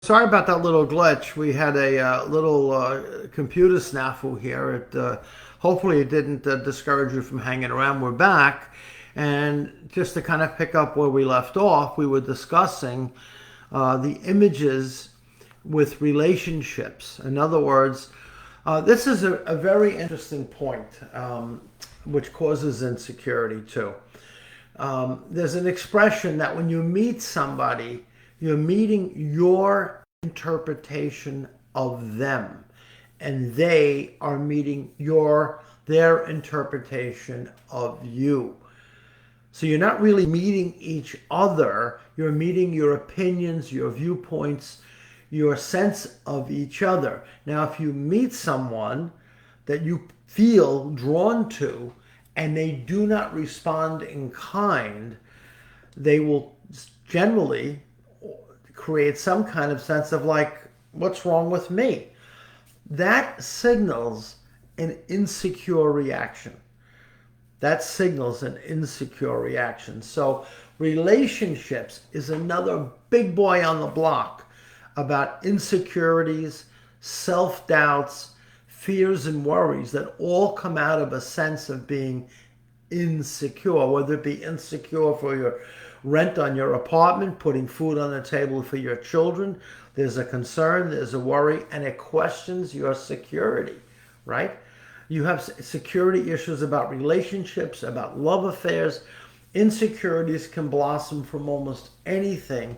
Sorry about that little glitch. We had a little computer snafu here. Hopefully it didn't discourage you from hanging around. We're back. And just to kind of pick up where we left off, we were discussing the images with relationships. In other words, this is a very interesting point, which causes insecurity too. There's an expression that when you meet somebody, you're meeting your interpretation of them, and they are meeting their interpretation of you. So you're not really meeting each other, you're meeting your opinions, your viewpoints, your sense of each other. Now, if you meet someone that you feel drawn to and they do not respond in kind, they will generally create some kind of sense of like, what's wrong with me? That signals an insecure reaction. That signals an insecure reaction. So relationships is another big boy on the block about insecurities, self-doubts, fears and worries that all come out of a sense of being insecure, whether it be insecure for your rent on your apartment, putting food on the table for your children. There's a concern, there's a worry, and it questions your security, right? You have security issues about relationships, about love affairs. Insecurities can blossom from almost anything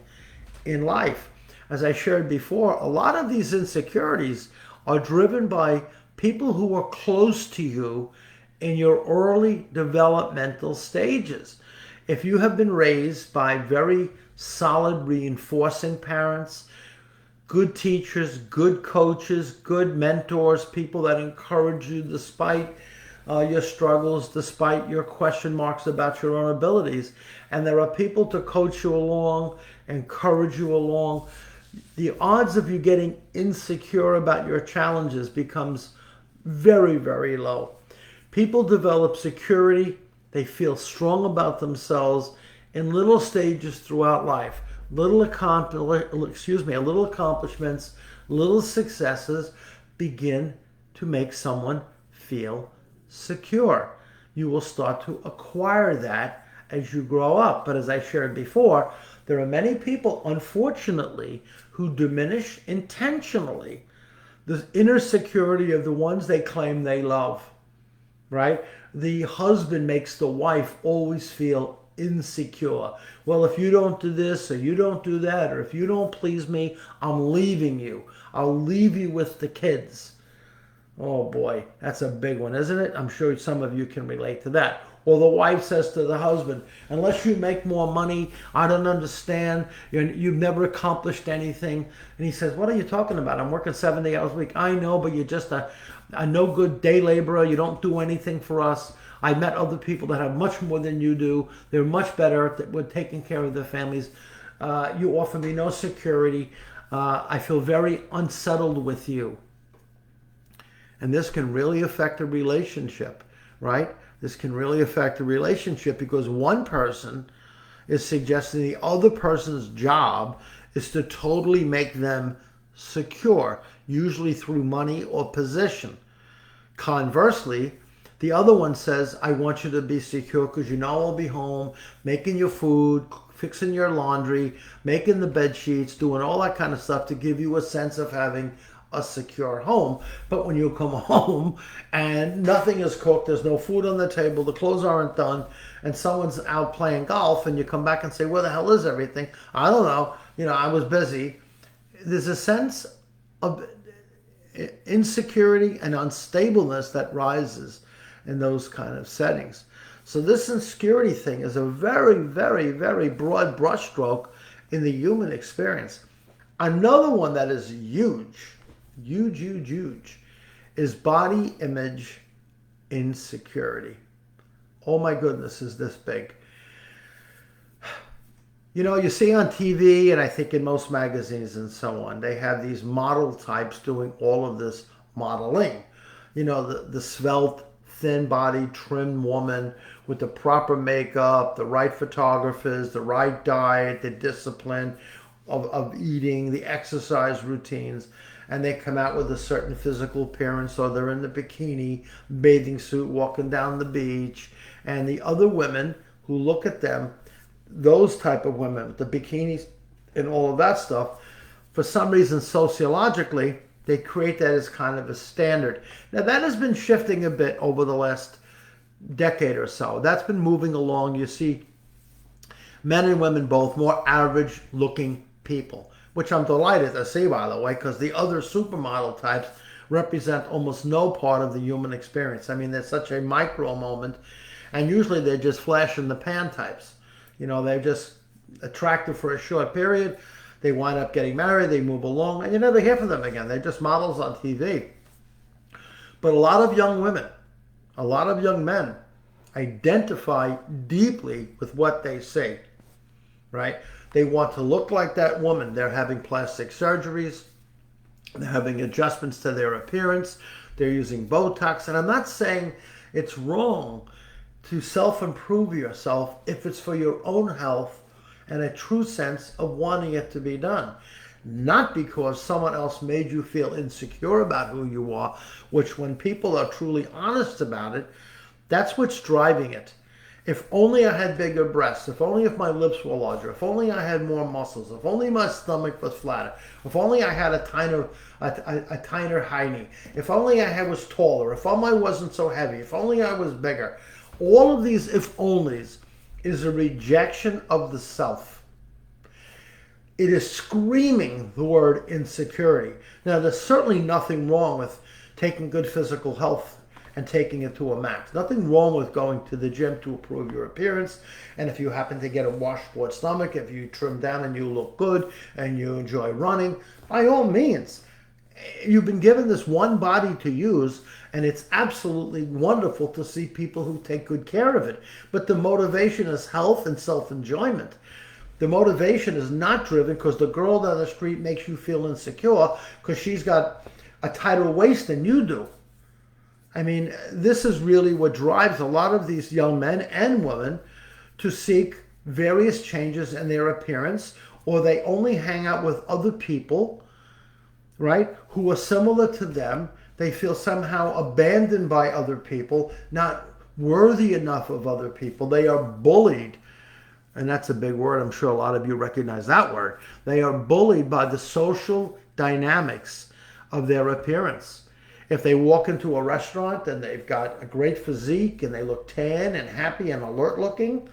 in life. As I shared before, a lot of these insecurities are driven by people who are close to you in your early developmental stages. If you have been raised by very solid reinforcing parents, good teachers, good coaches, good mentors, people that encourage you despite your struggles, despite your question marks about your own abilities, and there are people to coach you along, encourage you along, the odds of you getting insecure about your challenges becomes very, very low. People develop security. They feel strong about themselves in little stages throughout life. Little accomplishments, little successes begin to make someone feel secure. You will start to acquire that as you grow up. But as I shared before, there are many people, unfortunately, who diminish intentionally the inner security of the ones they claim they love, right? The husband makes the wife always feel insecure. Well, if you don't do this or you don't do that, or if you don't please me, I'm leaving you. I'll leave you with the kids. Oh boy, that's a big one, isn't it? I'm sure some of you can relate to that. Or the wife says to the husband, unless you make more money, I don't understand. You've never accomplished anything. And he says, what are you talking about? I'm working 70 hours a week. I know, but you're just a no good day laborer. You don't do anything for us. I met other people that have much more than you do. They're much better with taking care of their families. You offer me no security. I feel very unsettled with you. And this can really affect a relationship, right? This can really affect a relationship because one person is suggesting the other person's job is to totally make them secure, usually through money or position. Conversely, the other one says, I want you to be secure because you know I'll be home, making your food, fixing your laundry, making the bed sheets, doing all that kind of stuff to give you a sense of having a secure home. But when you come home and nothing is cooked, there's no food on the table, the clothes aren't done, and someone's out playing golf, and you come back and say, where the hell is everything? I don't know. I was busy. There's a sense of insecurity and unstableness that rises in those kind of settings. So this insecurity thing is a very, very, very broad brushstroke in the human experience. Another one that is huge, is body image insecurity. Oh my goodness, is this big. You see on TV, and I think in most magazines and so on, they have these model types doing all of this modeling. The svelte, thin body, trim woman with the proper makeup, the right photographers, the right diet, the discipline, of eating, the exercise routines, and they come out with a certain physical appearance, or they're in the bikini, bathing suit, walking down the beach, and the other women who look at them, those type of women with the bikinis and all of that stuff, for some reason sociologically, they create that as kind of a standard. Now that has been shifting a bit over the last decade or so. That's been moving along. You see men and women both more average looking people, which I'm delighted to see, by the way, because the other supermodel types represent almost no part of the human experience. I mean, there's such a micro moment, and usually they're just flash in the pan types. You know, they're just attractive for a short period. They wind up getting married, they move along, and you never hear from them again. They're just models on TV. But a lot of young women, a lot of young men identify deeply with what they see, right? They want to look like that woman. They're having plastic surgeries. They're having adjustments to their appearance. They're using Botox. And I'm not saying it's wrong to self-improve yourself if it's for your own health and a true sense of wanting it to be done. Not because someone else made you feel insecure about who you are, which when people are truly honest about it, that's what's driving it. If only I had bigger breasts, if only if my lips were larger, if only I had more muscles, if only my stomach was flatter, if only I had a tiner hiney, if only I was taller, if only I wasn't so heavy, if only I was bigger. All of these if onlys is a rejection of the self. It is screaming the word insecurity. Now, there's certainly nothing wrong with taking good physical health and taking it to a max. Nothing wrong with going to the gym to improve your appearance. And if you happen to get a washboard stomach, if you trim down and you look good and you enjoy running, by all means. You've been given this one body to use, and it's absolutely wonderful to see people who take good care of it. But the motivation is health and self-enjoyment. The motivation is not driven because the girl down the street makes you feel insecure because she's got a tighter waist than you do. I mean, this is really what drives a lot of these young men and women to seek various changes in their appearance, or they only hang out with other people, right, who are similar to them. They feel somehow abandoned by other people, not worthy enough of other people. They are bullied. And that's a big word. I'm sure a lot of you recognize that word. They are bullied by the social dynamics of their appearance. If they walk into a restaurant and they've got a great physique and they look tan and happy and alert looking,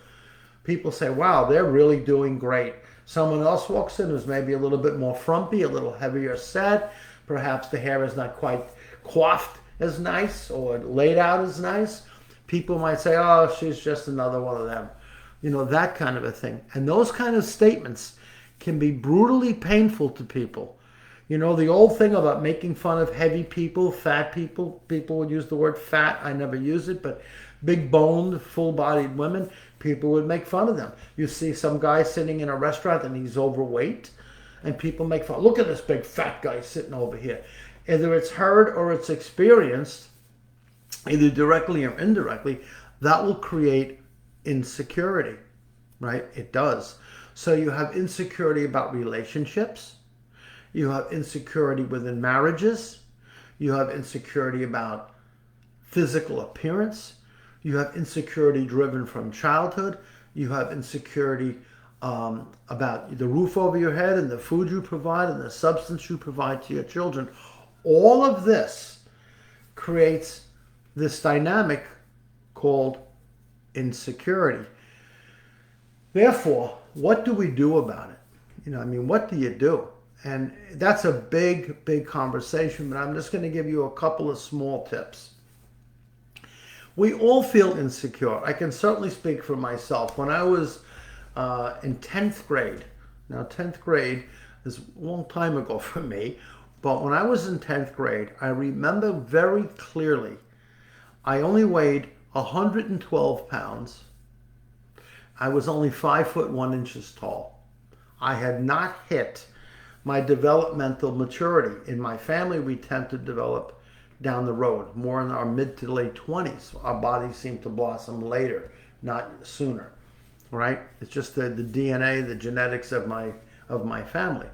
people say, wow, they're really doing great. Someone else walks in who's maybe a little bit more frumpy, a little heavier set. Perhaps the hair is not quite coiffed as nice or laid out as nice. People might say, oh, she's just another one of them. You know, that kind of a thing. And those kind of statements can be brutally painful to people. You know, the old thing about making fun of heavy people, fat people, people would use the word fat. I never use it, but big boned, full bodied women, people would make fun of them. You see some guy sitting in a restaurant and he's overweight and people make fun. Look at this big fat guy sitting over here. Either it's heard or it's experienced, either directly or indirectly, that will create insecurity, right? It does. So you have insecurity about relationships. You have insecurity within marriages. You have insecurity about physical appearance. You have insecurity driven from childhood. You have insecurity about the roof over your head and the food you provide and the substance you provide to your children. All of this creates this dynamic called insecurity. Therefore, what do we do about it? You know, I mean, what do you do? And that's a big, big conversation, but I'm just going to give you a couple of small tips. We all feel insecure. I can certainly speak for myself. When I was in 10th grade, now 10th grade is a long time ago for me, but when I was in 10th grade, I remember very clearly, I only weighed 112 pounds. I was only 5 foot 1 inches tall. I had not hit my developmental maturity. In my family, we tend to develop down the road, more in our mid to late 20s. Our bodies seem to blossom later, not sooner, right? It's just the DNA, the genetics of my of my family,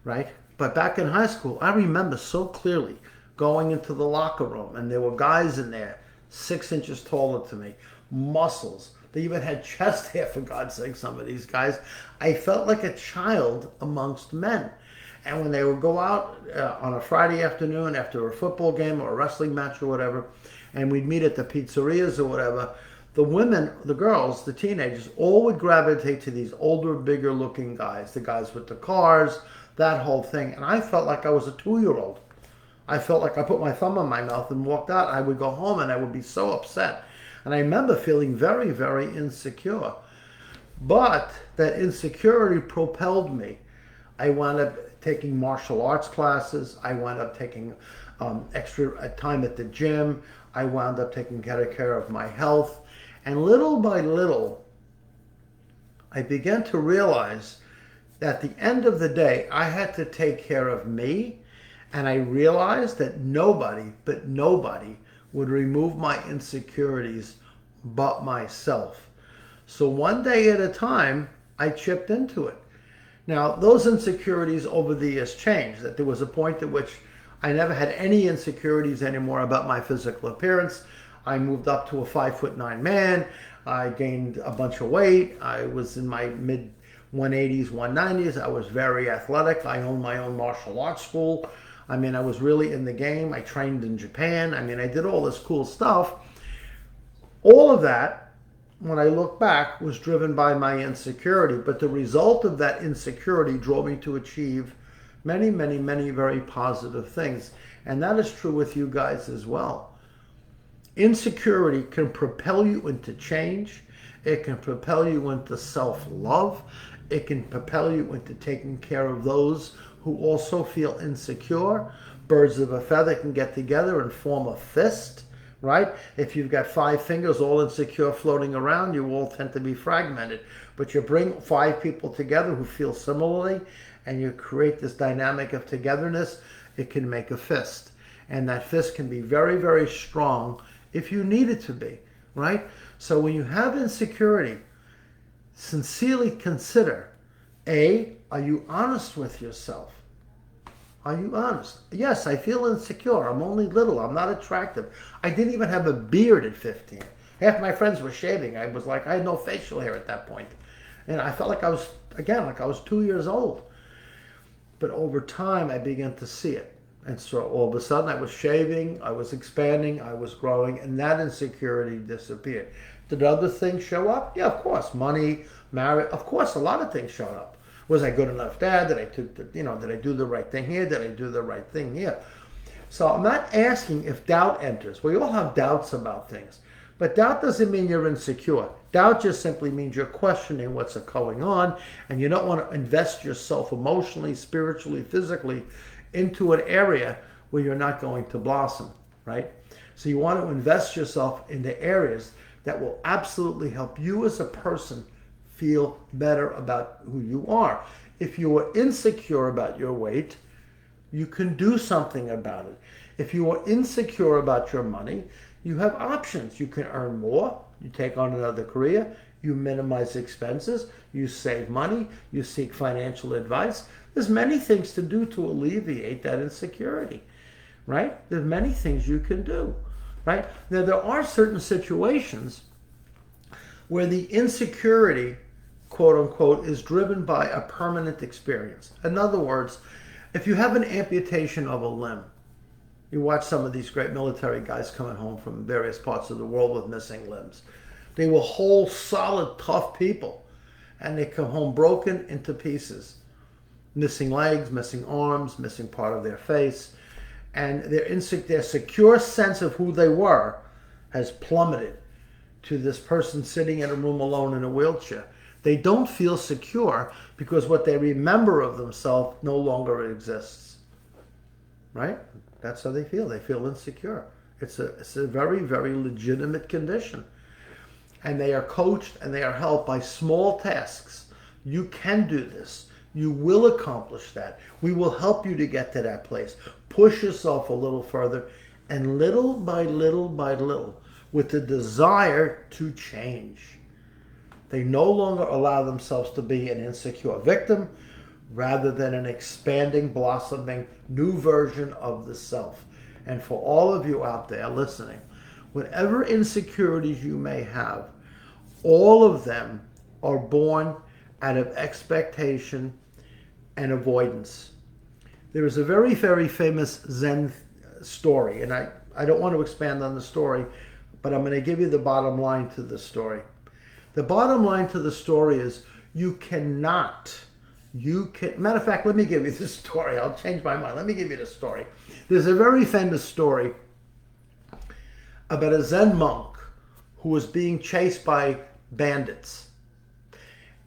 right? But back in high school, I remember so clearly going into the locker room, and there were guys in there 6 inches taller than me, muscles. They even had chest hair, for God's sake, some of these guys. I felt like a child amongst men. And when they would go out on a Friday afternoon after a football game or a wrestling match or whatever, and we'd meet at the pizzerias or whatever, the women, the girls, the teenagers, all would gravitate to these older, bigger looking guys, the guys with the cars, that whole thing. And I felt like I was a 2-year-old. I felt like I put my thumb in my mouth and walked out. I would go home and I would be so upset. And I remember feeling very, very insecure. But that insecurity propelled me. I wound up taking martial arts classes. I wound up taking extra time at the gym. I wound up taking better care of my health. And little by little, I began to realize that at the end of the day, I had to take care of me. And I realized that nobody, but nobody, would remove my insecurities but myself. So one day at a time, I chipped into it. Now, those insecurities over the years changed. That there was a point at which I never had any insecurities anymore about my physical appearance. I moved up to a 5'9" man. I gained a bunch of weight. I was in my mid 180s, 190s. I was very athletic. I owned my own martial arts school. I mean, I was really in the game. I trained in Japan. I mean, I did all this cool stuff. All of that, when I look back, was driven by my insecurity. But the result of that insecurity drove me to achieve many, many, many very positive things. And that is true with you guys as well. Insecurity can propel you into change. It can propel you into self-love. It can propel you into taking care of those who also feel insecure. Birds of a feather can get together and form a fist, right? If you've got 5 fingers all insecure floating around, you all tend to be fragmented. But you bring 5 people together who feel similarly, and you create this dynamic of togetherness, it can make a fist. And that fist can be very, very strong if you need it to be, right? So when you have insecurity, sincerely consider, A, are you honest with yourself? Are you honest? Yes, I feel insecure. I'm only little. I'm not attractive. I didn't even have a beard at 15. Half my friends were shaving. I had no facial hair at that point. And I felt like I was, again, like I was 2 years old. But over time, I began to see it. And so all of a sudden, I was shaving, I was expanding, I was growing, and that insecurity disappeared. Did other things show up? Yeah, of course. Money, marriage, of course, a lot of things showed up. Was I good enough dad? Did I do the right thing here? Did I do the right thing here? So I'm not asking if doubt enters. We all have doubts about things. But doubt doesn't mean you're insecure. Doubt just simply means you're questioning what's going on, and you don't want to invest yourself emotionally, spiritually, physically into an area where you're not going to blossom, right? So you want to invest yourself into areas that will absolutely help you as a person feel better about who you are. If you are insecure about your weight, you can do something about it. If you are insecure about your money, you have options. You can earn more, you take on another career, you minimize expenses, you save money, you seek financial advice. There's many things to do to alleviate that insecurity, right? There's many things you can do, right? Now, there are certain situations where the insecurity, quote unquote, is driven by a permanent experience. In other words, if you have an amputation of a limb, you watch some of these great military guys coming home from various parts of the world with missing limbs. They were whole, solid, tough people, and they come home broken into pieces. Missing legs, missing arms, missing part of their face, and their secure sense of who they were has plummeted to this person sitting in a room alone in a wheelchair. They don't feel secure because what they remember of themselves no longer exists, right? That's how they feel. They feel insecure. It's a very, very legitimate condition. And they are coached and they are helped by small tasks. You can do this. You will accomplish that. We will help you to get to that place. Push yourself a little further, and little by little by little, with the desire to change, they no longer allow themselves to be an insecure victim rather than an expanding, blossoming new version of the self. And for all of you out there listening, whatever insecurities you may have, all of them are born out of expectation and avoidance. There is a very, very famous Zen story, and I don't want to expand on the story, but I'm going to give you the bottom line to the story. The bottom line to the story is matter of fact, let me give you the story. I'll change my mind. Let me give you the story. There's a very famous story about a Zen monk who was being chased by bandits.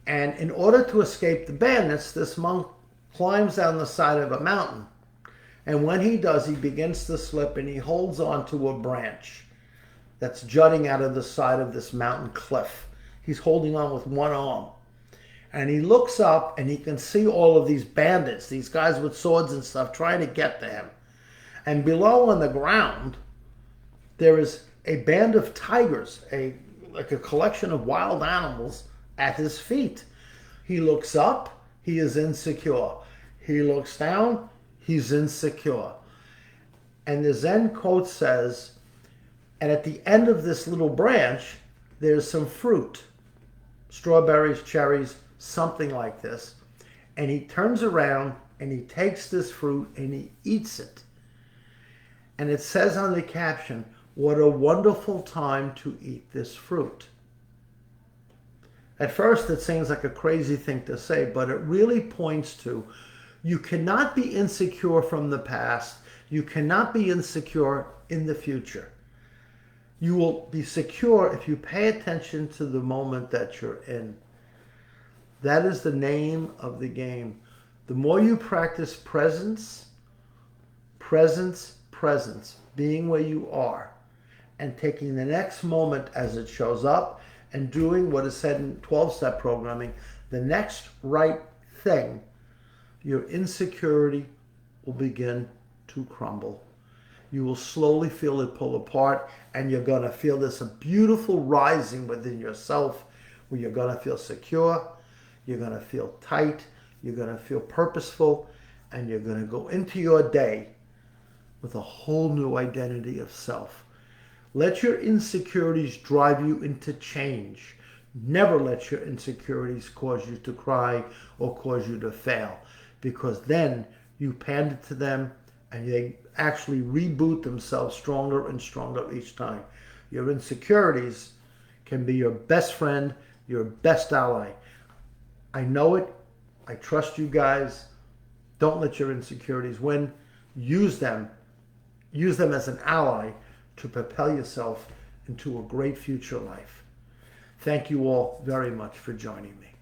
And in order to escape the bandits, this monk climbs down the side of a mountain. And when he does, he begins to slip and he holds on to a branch that's jutting out of the side of this mountain cliff. He's holding on with one arm. And he looks up and he can see all of these bandits, these guys with swords and stuff, trying to get to him. And below on the ground, there is a band of tigers, like a collection of wild animals at his feet. He looks up, he is insecure. He looks down, he's insecure. And the Zen quote says, and at the end of this little branch, there's some fruit, strawberries, cherries, something like this. And he turns around and he takes this fruit and he eats it. And it says on the caption, "What a wonderful time to eat this fruit." At first it seems like a crazy thing to say, but it really points to you cannot be insecure from the past. You cannot be insecure in the future. You will be secure if you pay attention to the moment that you're in. That is the name of the game. The more you practice presence, being where you are, and taking the next moment as it shows up, and doing what is said in 12-step programming, the next right thing, your insecurity will begin to crumble. You will slowly feel it pull apart, and you're going to feel this beautiful rising within yourself where you're going to feel secure, you're going to feel tight, you're going to feel purposeful, and you're going to go into your day with a whole new identity of self. Let your insecurities drive you into change. Never let your insecurities cause you to cry or cause you to fail, because then you pander to them and they actually reboot themselves stronger and stronger each time. Your insecurities can be your best friend, your best ally. I know it. I trust you guys. Don't let your insecurities win. Use them. Use them as an ally to propel yourself into a great future life. Thank you all very much for joining me.